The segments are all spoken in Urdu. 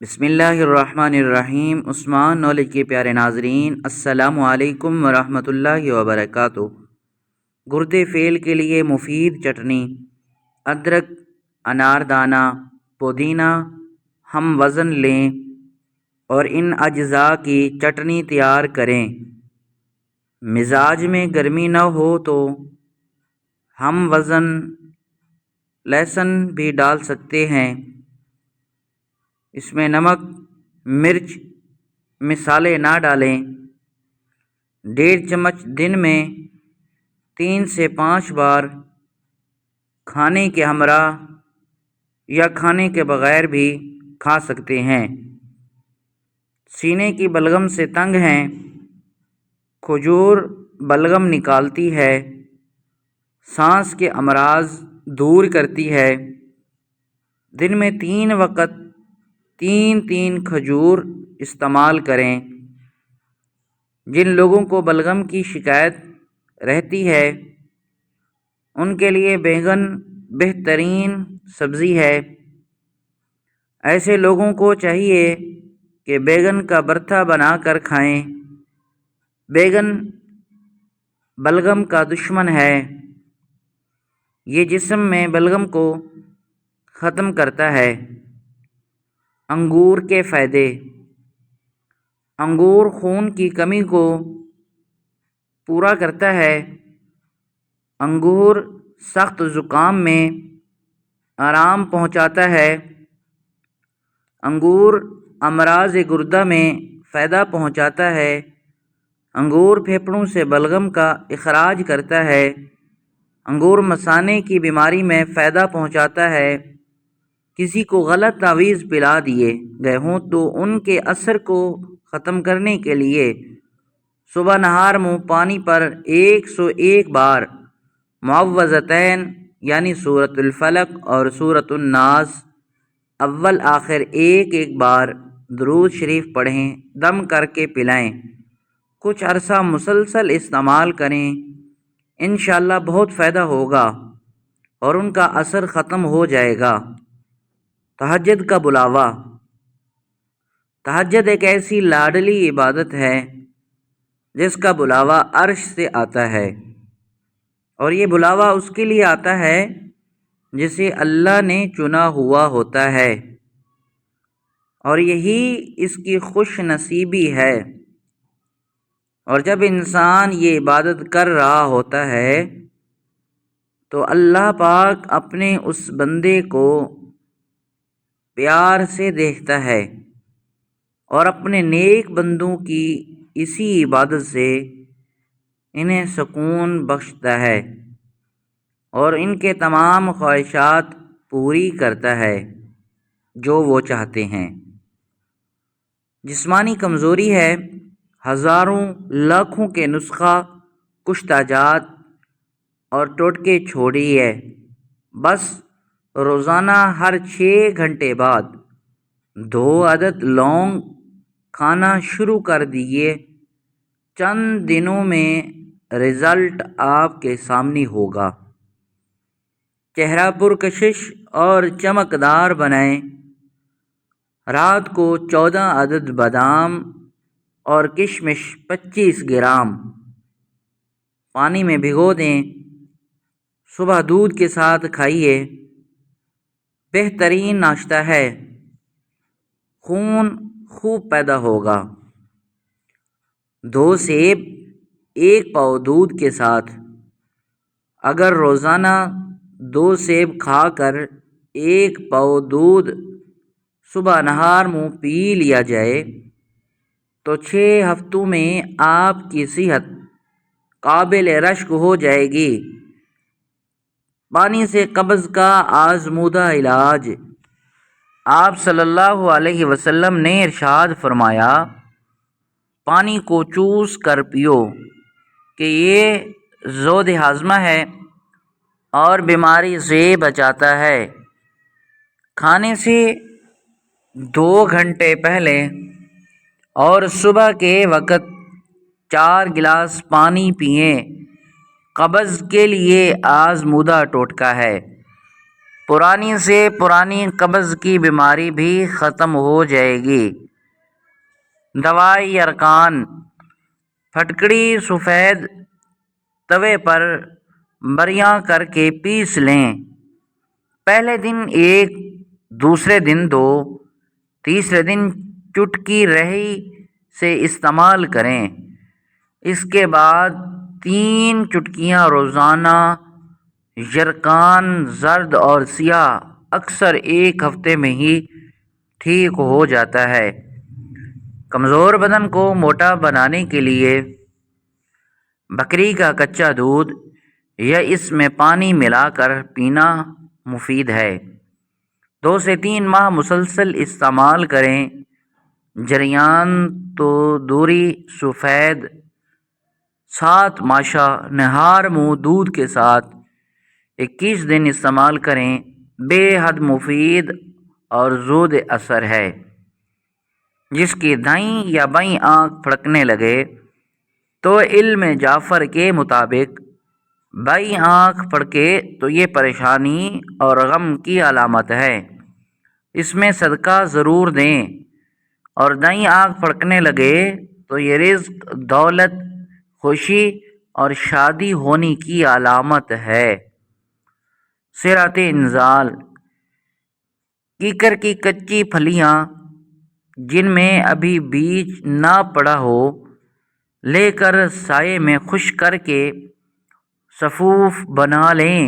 بسم اللہ الرحمن الرحیم۔ عثمان نالج کے پیارے ناظرین، السلام علیکم ورحمۃ اللہ وبرکاتہ۔ گردے فعل کے لیے مفید چٹنی: ادرک، اناردانہ، پودینہ ہم وزن لیں اور ان اجزاء کی چٹنی تیار کریں۔ مزاج میں گرمی نہ ہو تو ہم وزن لہسن بھی ڈال سکتے ہیں۔ اس میں نمک، مرچ، مصالحے نہ ڈالیں۔ 1.5 چمچ دن میں 3 سے 5 بار کھانے کے ہمراہ یا کھانے کے بغیر بھی کھا سکتے ہیں۔ سینے کی بلغم سے تنگ ہیں؟ کھجور بلغم نکالتی ہے، سانس کے امراض دور کرتی ہے۔ دن میں 3 وقت 3 کھجور استعمال کریں۔ جن لوگوں کو بلغم کی شکایت رہتی ہے ان کے لیے بیگن بہترین سبزی ہے۔ ایسے لوگوں کو چاہیے کہ بیگن کا بھرتا بنا کر کھائیں۔ بیگن بلغم کا دشمن ہے، یہ جسم میں بلغم کو ختم کرتا ہے۔ انگور کے فائدے: انگور خون کی کمی کو پورا کرتا ہے۔ انگور سخت زکام میں آرام پہنچاتا ہے۔ انگور امراض گردہ میں فائدہ پہنچاتا ہے۔ انگور پھیپھڑوں سے بلغم کا اخراج کرتا ہے۔ انگور مثانے کی بیماری میں فائدہ پہنچاتا ہے۔ کسی کو غلط تعویذ پلا دیے گئے ہوں تو ان کے اثر کو ختم کرنے کے لیے صبح نہار منہ پانی پر 101 بار معوذتین یعنی سورۃ الفلق اور سورۃ الناس اول آخر ایک بار درود شریف پڑھیں، دم کر کے پلائیں۔ کچھ عرصہ مسلسل استعمال کریں، انشاءاللہ بہت فائدہ ہوگا اور ان کا اثر ختم ہو جائے گا۔ تہجد کا بلاوا: تہجد ایک ایسی لاڈلی عبادت ہے جس کا بلاوا عرش سے آتا ہے، اور یہ بلاوا اس کے لیے آتا ہے جسے اللہ نے چنا ہوا ہوتا ہے، اور یہی اس کی خوش نصیبی ہے۔ اور جب انسان یہ عبادت کر رہا ہوتا ہے تو اللہ پاک اپنے اس بندے کو پیار سے دیکھتا ہے اور اپنے نیک بندوں کی اسی عبادت سے انہیں سکون بخشتا ہے اور ان کے تمام خواہشات پوری کرتا ہے جو وہ چاہتے ہیں۔ جسمانی کمزوری ہے، ہزاروں لاکھوں کے نسخہ کشتہ جات اور ٹوٹکے چھوڑیے، بس روزانہ ہر 6 گھنٹے بعد 2 عدد لونگ کھانا شروع کر دیجیے۔ چند دنوں میں رزلٹ آپ کے سامنے ہوگا۔ چہرہ پرکشش اور چمکدار بنائیں۔ رات کو 14 عدد بادام اور کشمش 25 گرام پانی میں بھگو دیں، صبح دودھ کے ساتھ کھائیے۔ بہترین ناشتہ ہے، خون خوب پیدا ہوگا۔ 2 سیب 1 پاؤ دودھ کے ساتھ۔ اگر روزانہ 2 سیب کھا کر 1 پاؤ دودھ صبح نہار منہ پی لیا جائے تو 6 ہفتوں میں آپ کی صحت قابل رشک ہو جائے گی۔ پانی سے قبض کا آزمودہ علاج: آپ صلی اللہ علیہ وسلم نے ارشاد فرمایا، پانی کو چوس کر پیو کہ یہ ذود ہاضمہ ہے اور بیماری سے بچاتا ہے۔ کھانے سے 2 گھنٹے پہلے اور صبح کے وقت 4 گلاس پانی پئیں۔ قبض کے لیے آزمودہ ٹوٹکا ہے، پرانی سے پرانی قبض کی بیماری بھی ختم ہو جائے گی۔ دوائی ارکان: پھٹکڑی سفید توے پر بریاں کر کے پیس لیں۔ پہلے دن 1، دوسرے دن 2، تیسرے دن چٹکی رہی سے استعمال کریں۔ اس کے بعد 3 چٹکیاں روزانہ۔ یرقان زرد اور سیاہ اکثر 1 ہفتے میں ہی ٹھیک ہو جاتا ہے۔ کمزور بدن کو موٹا بنانے کے لیے بکری کا کچا دودھ یا اس میں پانی ملا کر پینا مفید ہے۔ 2 سے 3 ماہ مسلسل استعمال کریں۔ جریان تو دوری سفید 7 ماشا نہار منہ دودھ کے ساتھ 21 دن استعمال کریں۔ بے حد مفید اور زود اثر ہے۔ جس کی دائیں یا بائیں آنکھ پھڑکنے لگے تو علم جعفر کے مطابق بائیں آنکھ پھڑکے تو یہ پریشانی اور غم کی علامت ہے، اس میں صدقہ ضرور دیں، اور دائیں آنکھ پھڑکنے لگے تو یہ رزق، دولت، خوشی اور شادی ہونے کی علامت ہے۔ صراط انزال: کیکر کی کچی پھلیاں جن میں ابھی بیج نہ پڑا ہو لے کر سائے میں خشک کر کے صفوف بنا لیں،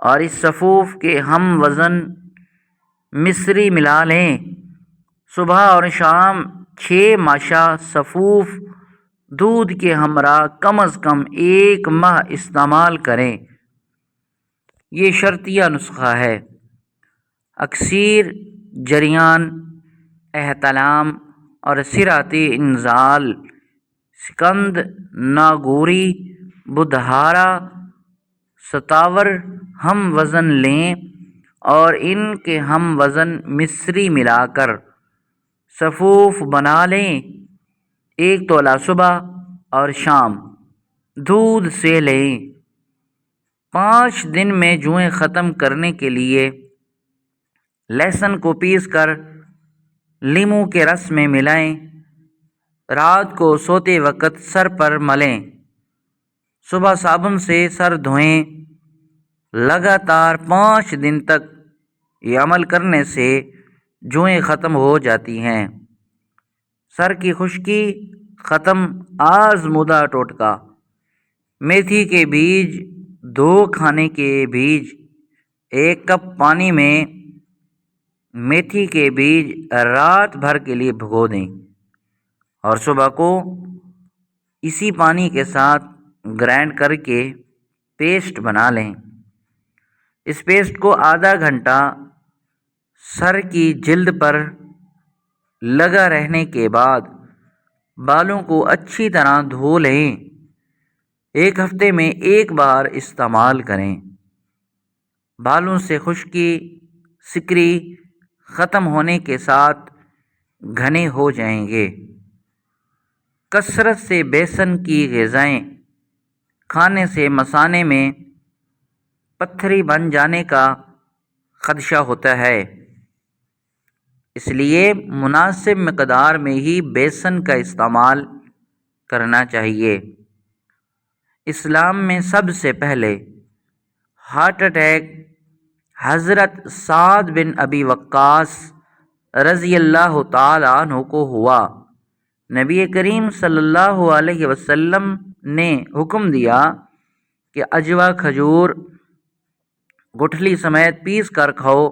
اور اس صفوف کے ہم وزن مصری ملا لیں۔ صبح اور شام 6 ماشا صفوف دودھ کے ہمراہ کم از کم 1 ماہ استعمال کریں۔ یہ شرطیہ نسخہ ہے۔ اکسیر، جریان، احتلام اور صراط انزال، سکند، ناگوری، بدھارا، ستاور ہم وزن لیں اور ان کے ہم وزن مصری ملا کر صفوف بنا لیں۔ 1 تولہ صبح اور شام دودھ سے لیں۔ 5 دن میں جوئیں ختم کرنے کے لیے لہسن کو پیس کر لیموں کے رس میں ملائیں۔ رات کو سوتے وقت سر پر ملیں۔ صبح صابن سے سر دھوئیں۔ لگاتار 5 دن تک یہ عمل کرنے سے جوئیں ختم ہو جاتی ہیں۔ سر کی خشکی ختم۔ آزمودہ ٹوٹکا: میتھی کے بیج 2 کھانے کے بیج 1 کپ پانی میں میتھی کے بیج رات بھر کے لیے بھگو دیں اور صبح کو اسی پانی کے ساتھ گرائنڈ کر کے پیسٹ بنا لیں۔ اس پیسٹ کو آدھا گھنٹہ سر کی جلد پر لگا رہنے کے بعد بالوں کو اچھی طرح دھو لیں۔ 1 ہفتے میں 1 بار استعمال کریں۔ بالوں سے خشکی، سکری ختم ہونے کے ساتھ گھنے ہو جائیں گے۔ کثرت سے بیسن کی غذائیں کھانے سے مثانے میں پتھری بن جانے کا خدشہ ہوتا ہے، اس لیے مناسب مقدار میں ہی بیسن کا استعمال کرنا چاہیے۔ اسلام میں سب سے پہلے ہارٹ اٹیک حضرت سعد بن ابی وقاص رضی اللہ تعالی عنہ کو ہوا۔ نبی کریم صلی اللہ علیہ وسلم نے حکم دیا کہ عجوا کھجور گٹھلی سمیت پیس کر کھاؤ۔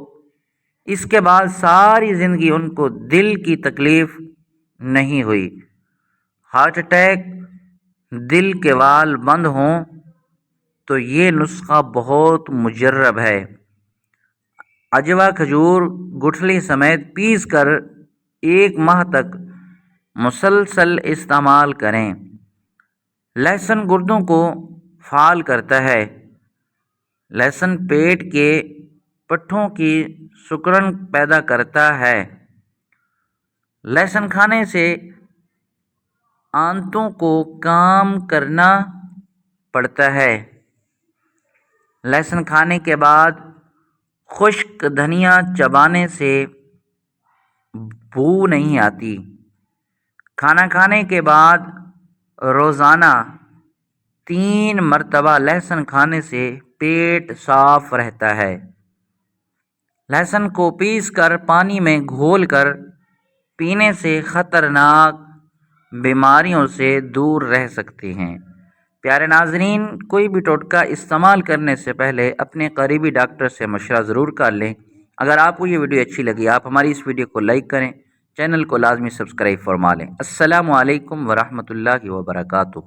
اس کے بعد ساری زندگی ان کو دل کی تکلیف نہیں ہوئی۔ ہارٹ اٹیک، دل کے وال بند ہوں تو یہ نسخہ بہت مجرب ہے۔ عجوا کھجور گٹھلی سمیت پیس کر 1 ماہ تک مسلسل استعمال کریں۔ لہسن گردوں کو فعال کرتا ہے۔ لہسن پیٹ کے پٹھوں کی سکڑن پیدا کرتا ہے۔ لہسن کھانے سے آنتوں کو کام کرنا پڑتا ہے۔ لہسن کھانے کے بعد خشک دھنیا چبانے سے بو نہیں آتی۔ کھانا کھانے کے بعد روزانہ 3 مرتبہ لہسن کھانے سے پیٹ صاف رہتا ہے۔ لہسن کو پیس کر پانی میں گھول کر پینے سے خطرناک بیماریوں سے دور رہ سکتے ہیں۔ پیارے ناظرین، کوئی بھی ٹوٹکا استعمال کرنے سے پہلے اپنے قریبی ڈاکٹر سے مشورہ ضرور کر لیں۔ اگر آپ کو یہ ویڈیو اچھی لگی، آپ ہماری اس ویڈیو کو لائک کریں، چینل کو لازمی سبسکرائب فرما لیں۔ السلام علیکم ورحمۃ اللہ وبرکاتہ۔